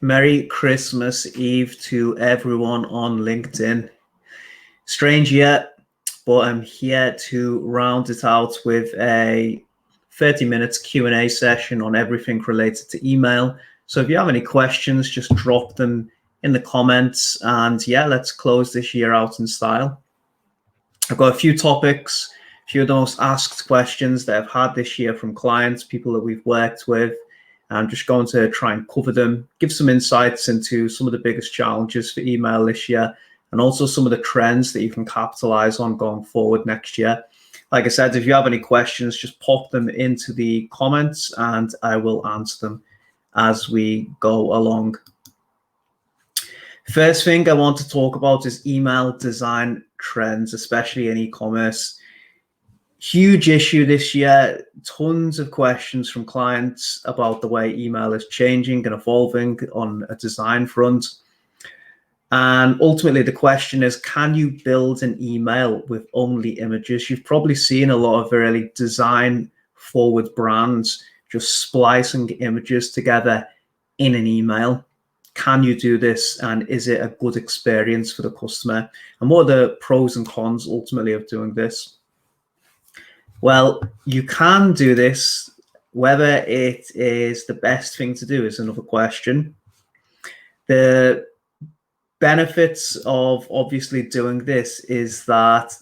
Merry Christmas Eve to everyone on LinkedIn. Strange yet, but I'm here to round it out with a 30 minutes Q&A session on everything related to email. So if you have any questions, just drop them in the comments. And yeah, let's close this year out in style. I've got a few topics, a few of the most asked questions that I've had this year from clients, people that we've worked with. I'm just going to try and cover them, give some insights into some of the biggest challenges for email this year, and also some of the trends that you can capitalize on going forward next year. Like I said, if you have any questions, just pop them into the comments and I will answer them as we go along. First thing I want to talk about is email design trends, especially in e-commerce. Huge issue this year, tons of questions from clients about the way email is changing and evolving on a design front. And ultimately the question is, can you build an email with only images? You've probably seen a lot of really design forward brands just splicing images together in an email. Can you do this? And is it a good experience for the customer? And what are the pros and cons ultimately of doing this? Well, you can do this. Whether it is the best thing to do is another question. The benefits of obviously doing this is that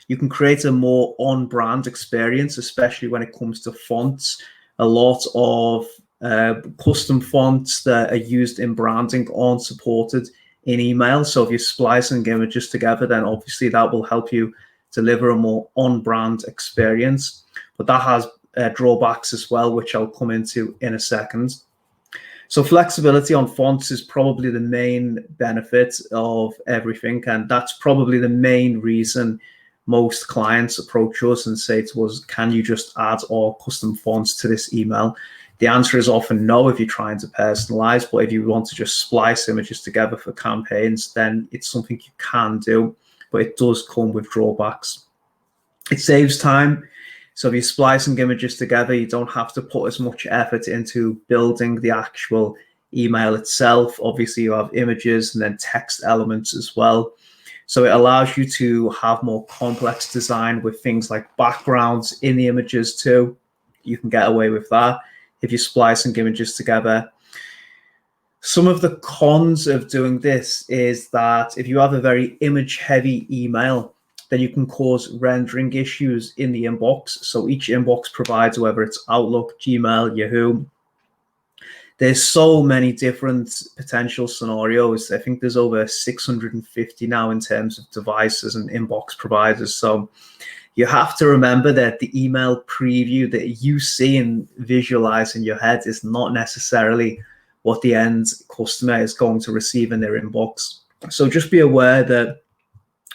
you can create a more on-brand experience, especially when it comes to fonts. A lot of custom fonts that are used in branding aren't supported in email. So if you're splicing images together, then obviously that will help you deliver a more on-brand experience, but that has drawbacks as well, which I'll come into in a second. So flexibility on fonts is probably the main benefit of everything, and that's probably the main reason most clients approach us and say to us, can you just add all custom fonts to this email? The answer is often no if you're trying to personalize, but if you want to just splice images together for campaigns, then it's something you can do. But it does come with drawbacks. It saves time. So if you're splicing images together, you don't have to put as much effort into building the actual email itself. Obviously, you have images and then text elements as well. So it allows you to have more complex design with things like backgrounds in the images too. You can get away with that if you're splicing images together. Some of the cons of doing this is that if you have a very image-heavy email, then you can cause rendering issues in the inbox. So each inbox provides, whether it's Outlook, Gmail, Yahoo, there's so many different potential scenarios. I think there's over 650 now in terms of devices and inbox providers. So you have to remember that the email preview that you see and visualize in your head is not necessarily what the end customer is going to receive in their inbox. So just be aware that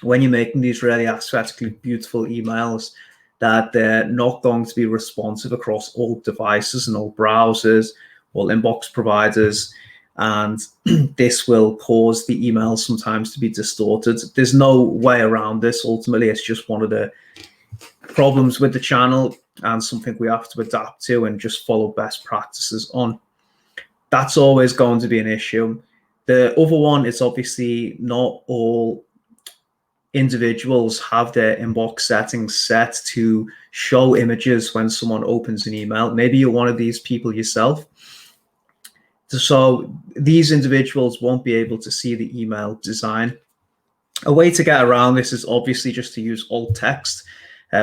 when you're making these really aesthetically beautiful emails, that they're not going to be responsive across all devices and all browsers, all inbox providers, and this will cause the emails sometimes to be distorted. There's no way around this. Ultimately, it's just one of the problems with the channel and something we have to adapt to and just follow best practices on. That's always going to be an issue. The other one is obviously not all individuals have their inbox settings set to show images when someone opens an email. Maybe you're one of these people yourself. So these individuals won't be able to see the email design. A way to get around this is obviously just to use alt text,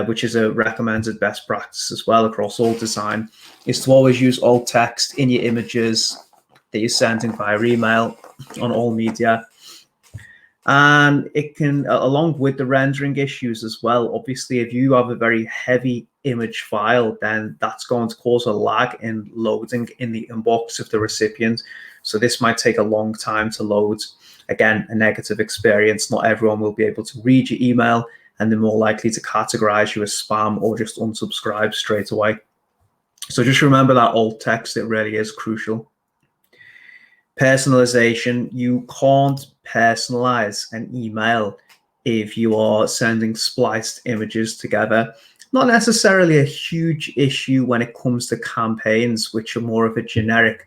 which is a recommended best practice as well across all design, is to always use alt text in your images that you're sending via email on all media. And it can, along with the rendering issues as well, obviously, if you have a very heavy image file, then that's going to cause a lag in loading in the inbox of the recipient. So this might take a long time to load. Again, a negative experience. Not everyone will be able to read your email, and they're more likely to categorize you as spam or just unsubscribe straight away. So just remember that alt text, it really is crucial. Personalization, you can't personalize an email if you are sending spliced images together. Not necessarily a huge issue when it comes to campaigns, which are more of a generic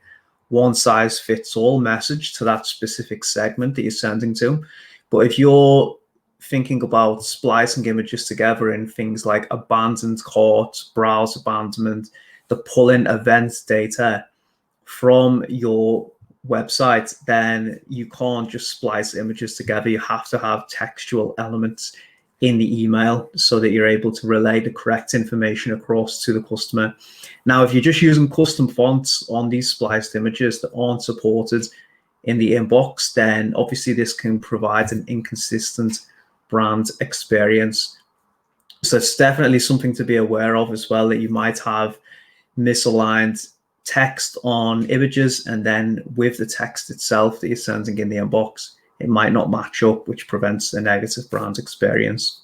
one size fits all message to that specific segment that you're sending to. But if you're thinking about splicing images together in things like abandoned cart, browse abandonment, the pull-in event data from your website, then you can't just splice images together. You have to have textual elements in the email so that you're able to relay the correct information across to the customer. Now, if you're just using custom fonts on these spliced images that aren't supported in the inbox, then obviously this can provide an inconsistent brand experience. So it's definitely something to be aware of as well, that you might have misaligned text on images, and then with the text itself that you're sending in the inbox, it might not match up, which prevents a negative brand experience.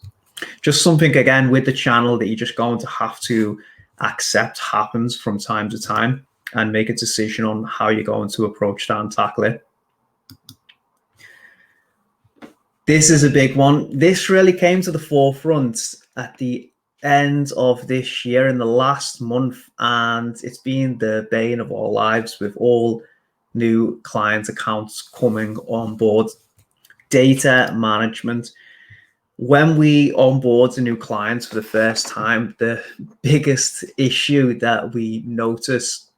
Just something, again, with the channel that you're just going to have to accept happens from time to time, and make a decision on how you're going to approach that and tackle it. This is a big one. This really came to the forefront at the end of this year, in the last month, and it's been the bane of our lives with all new client accounts coming on board. Data management. When we onboard a new client for the first time, the biggest issue that we notice,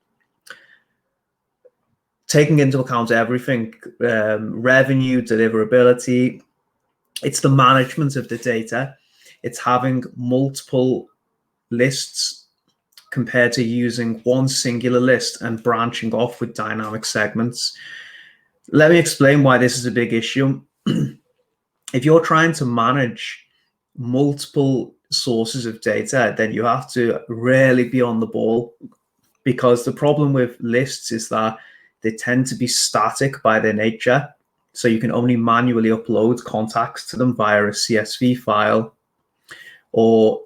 taking into account everything, revenue, deliverability, it's the management of the data. It's having multiple lists compared to using one singular list and branching off with dynamic segments. Let me explain why this is a big issue. If you're trying to manage multiple sources of data, then you have to really be on the ball, because the problem with lists is that they tend to be static by their nature. So you can only manually upload contacts to them via a CSV file, or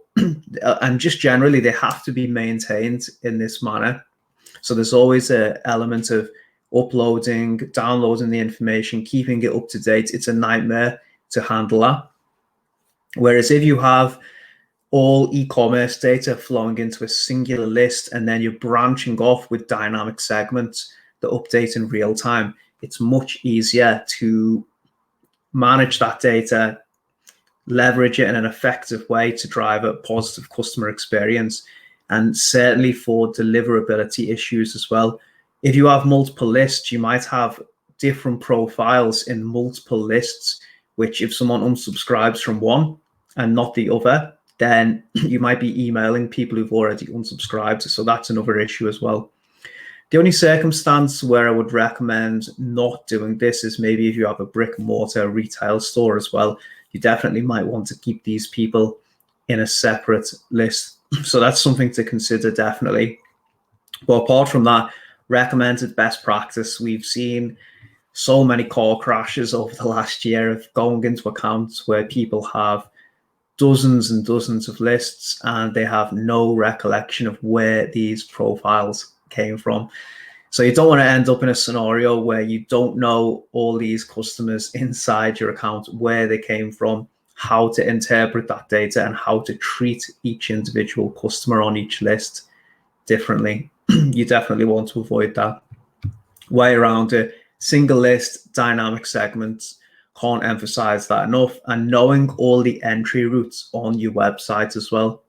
and just generally they have to be maintained in this manner. So there's always an element of uploading, downloading the information, keeping it up to date. It's a nightmare to handle that. Whereas if you have all e-commerce data flowing into a singular list, and then you're branching off with dynamic segments that update in real time, it's much easier to manage that data, leverage it in an effective way to drive a positive customer experience, and certainly for deliverability issues as well. If you have multiple lists, you might have different profiles in multiple lists, which if someone unsubscribes from one and not the other, then you might be emailing people who've already unsubscribed. So that's another issue as well. The only circumstance where I would recommend not doing this is maybe if you have a brick and mortar retail store as well. You definitely might want to keep these people in a separate list. So that's something to consider, definitely. But apart from that, recommended best practice. We've seen so many car crashes over the last year of going into accounts where people have dozens and dozens of lists and they have no recollection of where these profiles came from. So you don't want to end up in a scenario where you don't know all these customers inside your account, where they came from, how to interpret that data, and how to treat each individual customer on each list differently. You definitely want to avoid that. Way around a single list, dynamic segments, can't emphasize that enough. And knowing all the entry routes on your website as well.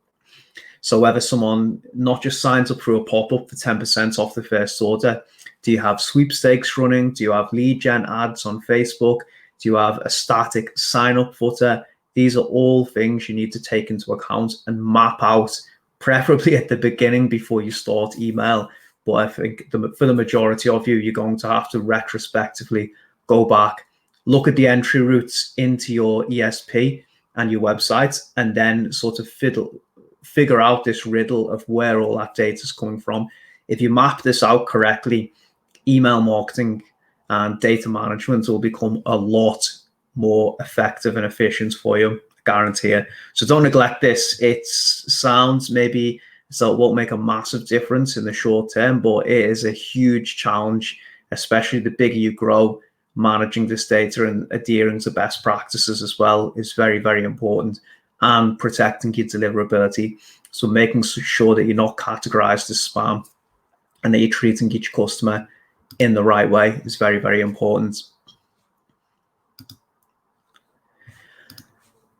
So whether someone not just signs up through a pop-up for 10% off the first order, do you have sweepstakes running? Do you have lead gen ads on Facebook? Do you have a static sign-up footer? These are all things you need to take into account and map out, preferably at the beginning before you start email. But I think for the majority of you, you're going to have to retrospectively go back, look at the entry routes into your ESP and your website, and then sort of figure out this riddle of where all that data is coming from. If you map this out correctly, email marketing and data management will become a lot more effective and efficient for you, I guarantee it. So don't neglect this. It sounds maybe so it won't make a massive difference in the short term, but it is a huge challenge, especially the bigger you grow. Managing this data and adhering to best practices as well is very, very important, and protecting your deliverability. So making sure that you're not categorized as spam and that you're treating each customer in the right way is very, very important.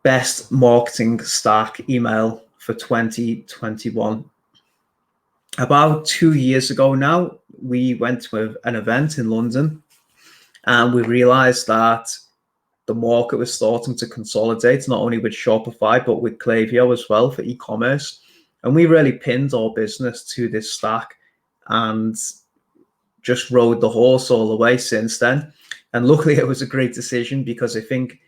Best marketing stack email for 2021. About 2 years ago now, we went to an event in London, and we realized that the market was starting to consolidate, not only with Shopify, but with Klaviyo as well for e-commerce. And we really pinned our business to this stack and just rode the horse all the way since then. And luckily it was a great decision, because I think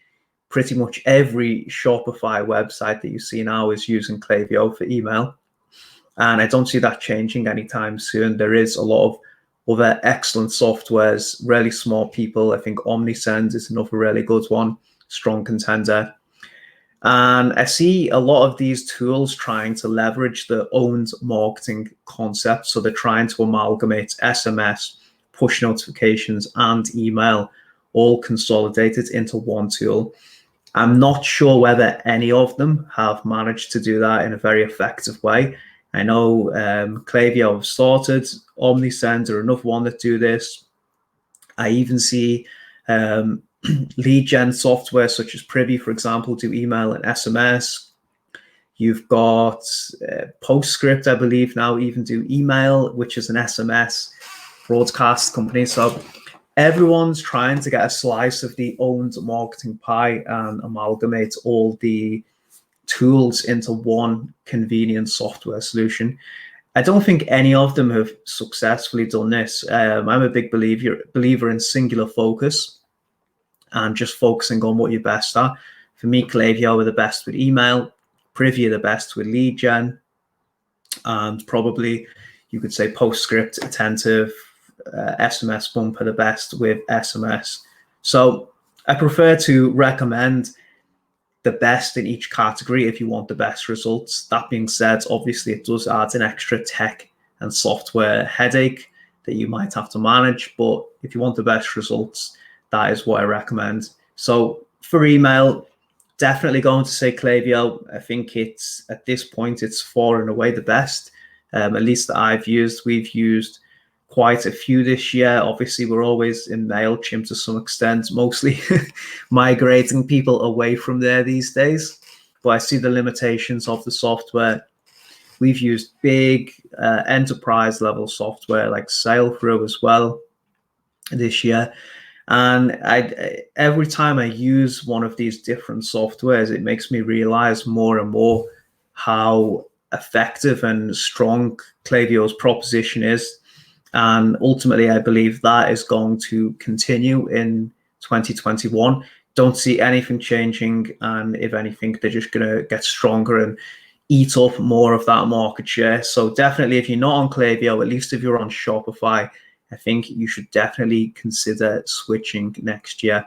pretty much every Shopify website that you see now is using Klaviyo for email. And I don't see that changing anytime soon. There is a lot of other excellent softwares, really smart people. I think Omnisend is another really good one, strong contender. And I see a lot of these tools trying to leverage the owned marketing concept. So they're trying to amalgamate SMS, push notifications, and email, all consolidated into one tool. I'm not sure whether any of them have managed to do that in a very effective way. I know Klaviyo have started, Omnisend are another one that do this. I even see lead gen software such as Privy, for example, do email and SMS. You've got Postscript, I believe, now even do email, which is an SMS broadcast company. So everyone's trying to get a slice of the owned marketing pie and amalgamate all the tools into one convenient software solution. I don't think any of them have successfully done this. I'm a big believer in singular focus and just focusing on what you're best at. For me, Klaviyo are the best with email, Privy are the best with lead gen, and probably you could say Postscript, Attentive, SMS Bump are the best with SMS. So I prefer to recommend the best in each category if you want the best results. That being said, obviously it does add an extra tech and software headache that you might have to manage, but if you want the best results, that is what I recommend. So for email, definitely going to say Klaviyo. I think it's, at this point, it's far and away the best, at least that I've used. We've used quite a few this year. Obviously, we're always in MailChimp to some extent, mostly migrating people away from there these days. But I see the limitations of the software. We've used big enterprise level software like Sailthrough as well this year. And every time I use one of these different softwares, it makes me realize more and more how effective and strong Klaviyo's proposition is. And ultimately, I believe that is going to continue in 2021. Don't see anything changing. And if anything, they're just going to get stronger and eat up more of that market share. So definitely, if you're not on Klaviyo, at least if you're on Shopify, I think you should definitely consider switching next year.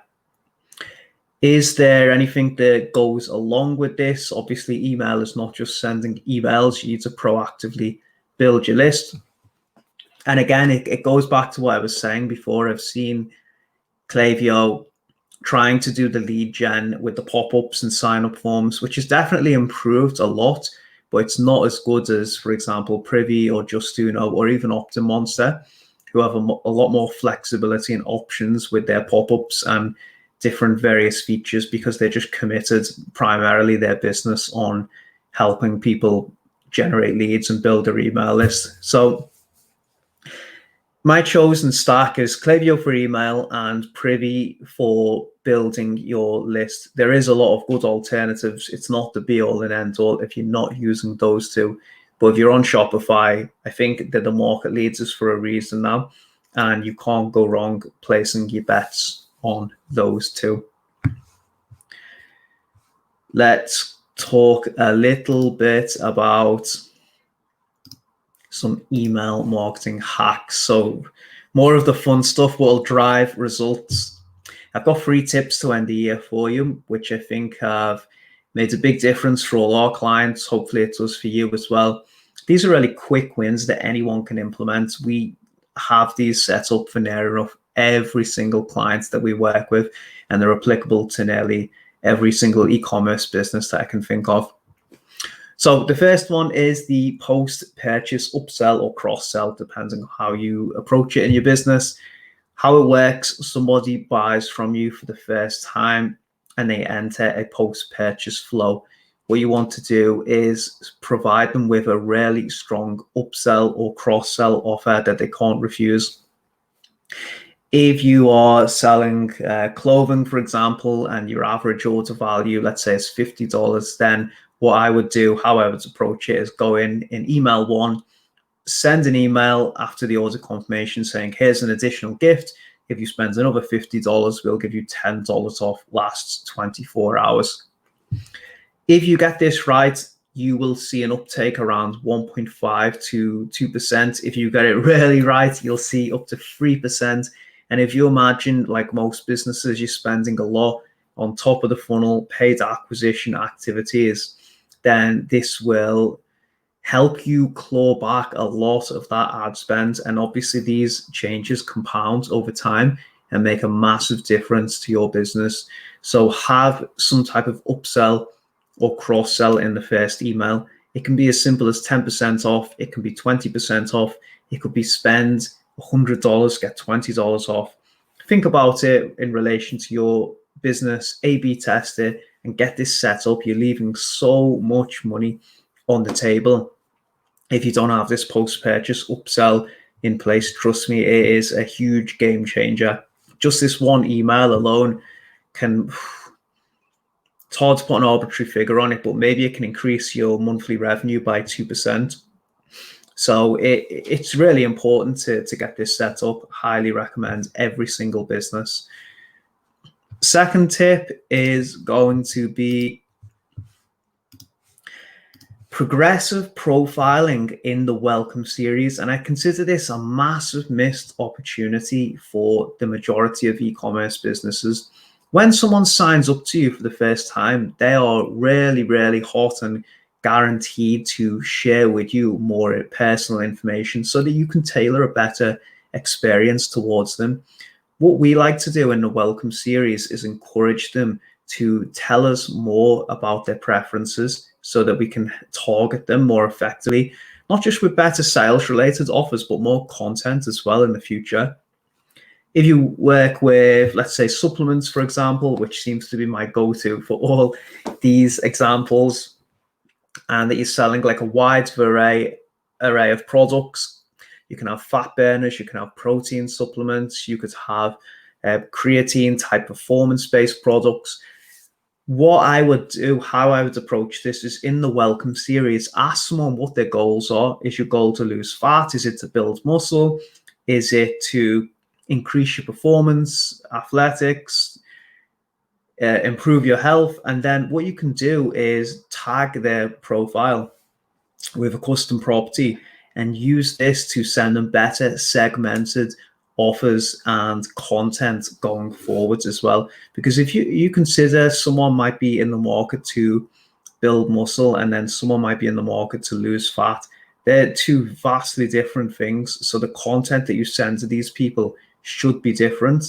Is there anything that goes along with this? Obviously, email is not just sending emails. You need to proactively build your list. And again, it goes back to what I was saying before. I've seen Klaviyo trying to do the lead gen with the pop-ups and sign-up forms, which has definitely improved a lot, but it's not as good as, for example, Privy or Justuno or even OptiMonster, who have a lot more flexibility and options with their pop-ups and different various features, because they're just committed primarily their business on helping people generate leads and build their email list. So my chosen stack is Klaviyo for email and Privy for building your list. There is a lot of good alternatives. It's not the be all and end all if you're not using those two. But if you're on Shopify, I think that the market leads for a reason now, and you can't go wrong placing your bets on those two. Let's talk a little bit about some email marketing hacks. So more of the fun stuff will drive results. I've got 3 tips to end the year for you, which I think have made a big difference for all our clients. Hopefully it does for you as well. These are really quick wins that anyone can implement. We have these set up for near enough every single client that we work with, and they're applicable to nearly every single e-commerce business that I can think of. So the first one is the post-purchase upsell or cross-sell, depending on how you approach it in your business. How it works, somebody buys from you for the first time and they enter a post-purchase flow. What you want to do is provide them with a really strong upsell or cross-sell offer that they can't refuse. If you are selling clothing, for example, and your average order value, let's say, is $50, then what I would do, how I would approach it, is go in email one, send an email after the order confirmation saying, here's an additional gift. If you spend another $50, we'll give you $10 off, lasts 24 hours. If you get this right, you will see an uptake around 1.5 to 2%. If you get it really right, you'll see up to 3%. And if you imagine, like most businesses, you're spending a lot on top of the funnel, paid acquisition activities, then this will help you claw back a lot of that ad spend. And obviously these changes compound over time and make a massive difference to your business. So have some type of upsell or cross-sell in the first email. It can be as simple as 10% off. It can be 20% off. It could be spend $100, get $20 off. Think about it in relation to your business, A/B test it, and get this set up. You're leaving so much money on the table if you don't have this post-purchase upsell in place. Trust me, it is a huge game changer. Just this one email alone can, it's hard to put an arbitrary figure on it, but maybe it can increase your monthly revenue by 2%. So it's really important to get this set up. Highly recommend every single business. Second tip is going to be progressive profiling in the welcome series. And I consider this a massive missed opportunity for the majority of e-commerce businesses. When someone signs up to you for the first time, they are really, really hot and guaranteed to share with you more personal information so that you can tailor a better experience towards them. What we like to do in the welcome series is encourage them to tell us more about their preferences so that we can target them more effectively, not just with better sales related offers, but more content as well in the future. If you work with, let's say, supplements, for example, which seems to be my go-to for all these examples, and that you're selling like a wide array of products, you can have fat burners, you can have protein supplements, you could have creatine type performance-based products. What I would do, how I would approach this is in the welcome series, ask someone what their goals are. Is your goal to lose fat? Is it to build muscle? Is it to increase your performance, athletics, improve your health? And then what you can do is tag their profile with a custom property and use this to send them better segmented offers and content going forwards as well. Because if you consider someone might be in the market to build muscle and then someone might be in the market to lose fat, they're two vastly different things. So the content that you send to these people should be different.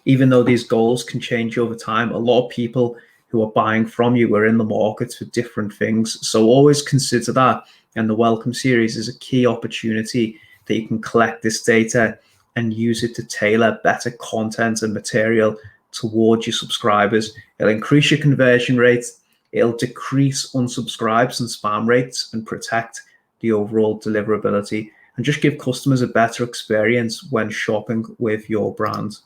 Even though these goals can change over time, a lot of people who are buying from you are in the market for different things. So always consider that. And the welcome series is a key opportunity that you can collect this data and use it to tailor better content and material towards your subscribers. It'll increase your conversion rates. It'll decrease unsubscribes and spam rates and protect the overall deliverability and just give customers a better experience when shopping with your brand.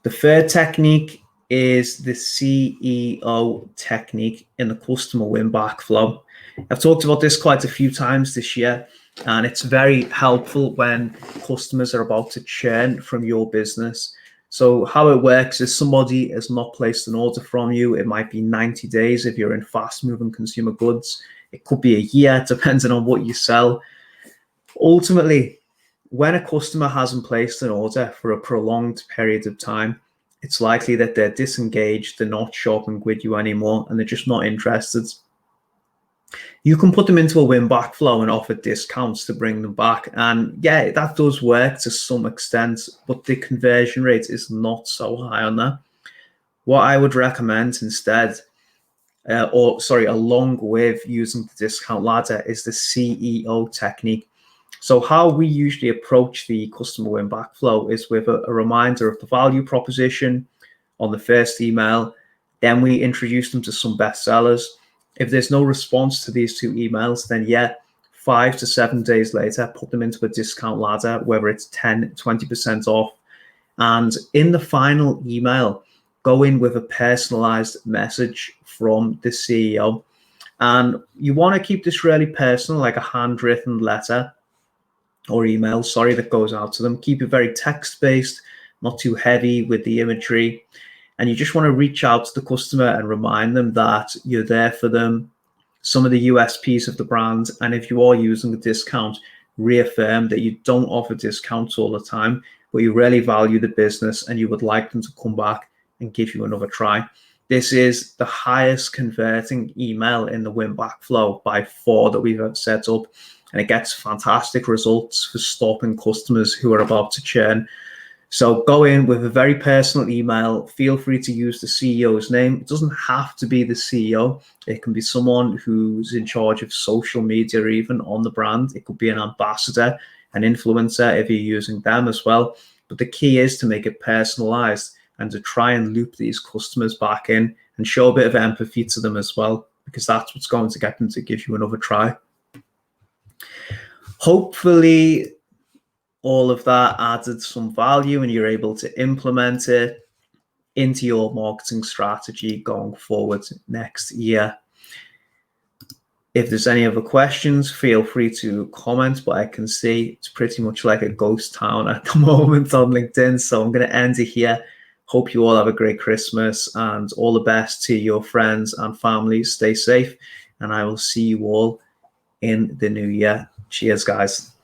The third technique is the CEO technique in the customer win-back flow. I've talked about this quite a few times this year, and it's very helpful when customers are about to churn from your business. So how it works is somebody has not placed an order from you. It might be 90 days if you're in fast-moving consumer goods. It could be a year, depending on what you sell. Ultimately, when a customer hasn't placed an order for a prolonged period of time, it's likely that they're disengaged, they're not shopping with you anymore, and they're just not interested. You can put them into a win-back flow and offer discounts to bring them back. And yeah, that does work to some extent, but the conversion rate is not so high on that. What I would recommend instead, along with using the discount ladder, is the CEO technique. So how we usually approach the customer win back flow is with a reminder of the value proposition on the first email. Then we introduce them to some bestsellers. If there's no response to these 2 emails, then 5 to 7 days later, put them into a discount ladder, whether it's 10, 20% off. And in the final email, go in with a personalized message from the CEO. And you want to keep this really personal, like a handwritten letter or email, that goes out to them. Keep it very text-based, not too heavy with the imagery. And you just want to reach out to the customer and remind them that you're there for them, some of the USPs of the brand. And if you are using a discount, reaffirm that you don't offer discounts all the time, but you really value the business and you would like them to come back and give you another try. This is the highest converting email in the win back flow by far that we've ever set up. And it gets fantastic results for stopping customers who are about to churn. So go in with a very personal email. Feel free to use the CEO's name. It doesn't have to be the CEO. It can be someone who's in charge of social media or even on the brand. It could be an ambassador, an influencer if you're using them as well. But the key is to make it personalized and to try and loop these customers back in and show a bit of empathy to them as well, because that's what's going to get them to give you another try. Hopefully, all of that added some value and you're able to implement it into your marketing strategy going forward next year. If there's any other questions, feel free to comment, but I can see it's pretty much like a ghost town at the moment on LinkedIn. So I'm going to end it here. Hope you all have a great Christmas and all the best to your friends and families. Stay safe, and I will see you all in the new year. Cheers, guys.